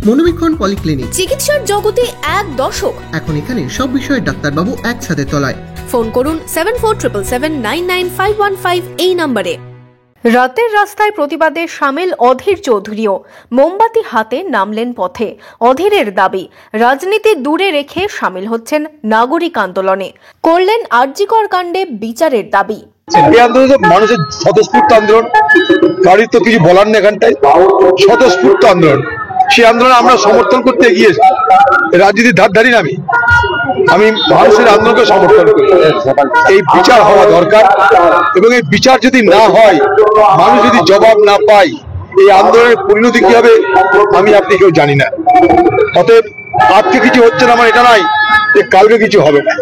মনোবীক্ষণ polyclinic, চিকিৎসার জগতে এক দশক। এখন এখানে সব বিষয়ে ডাক্তারবাবু একসাথে তলায়। ফোন করুন 7477999515 এই নম্বরে। রাতের রাস্তায় প্রতিবাদে সামিল অধীর চৌধুরীও মোমবাতি হাতে নামলেন পথে। অধীরের দাবি, রাজনীতি দূরে রেখে সামিল হচ্ছেন নাগরিক আন্দোলনে, করলেন আরজিকর কাণ্ডে বিচারের দাবি। এই আন্দোলন মানুষের স্বতঃস্ফূর্ত আন্দোলন, কারোর তো কিছু বলার নেই। এখানটায় স্বতঃস্ফূর্ত আন্দোলন, সেই আন্দোলন আমরা সমর্থন করতে এগিয়ে রাজনীতির ধার ধারি না। আমি মানুষের আন্দোলনকে সমর্থন করি। এই বিচার হওয়া দরকার, এবং এই বিচার যদি না হয়, মানুষ যদি জবাব না পায়, এই আন্দোলনের পরিণতি কি হবে আমি আপনি কেউ জানি না। অতএব আজকে কিছু হচ্ছে না আমার এটা নয় যে কালকে কিছু হবে না।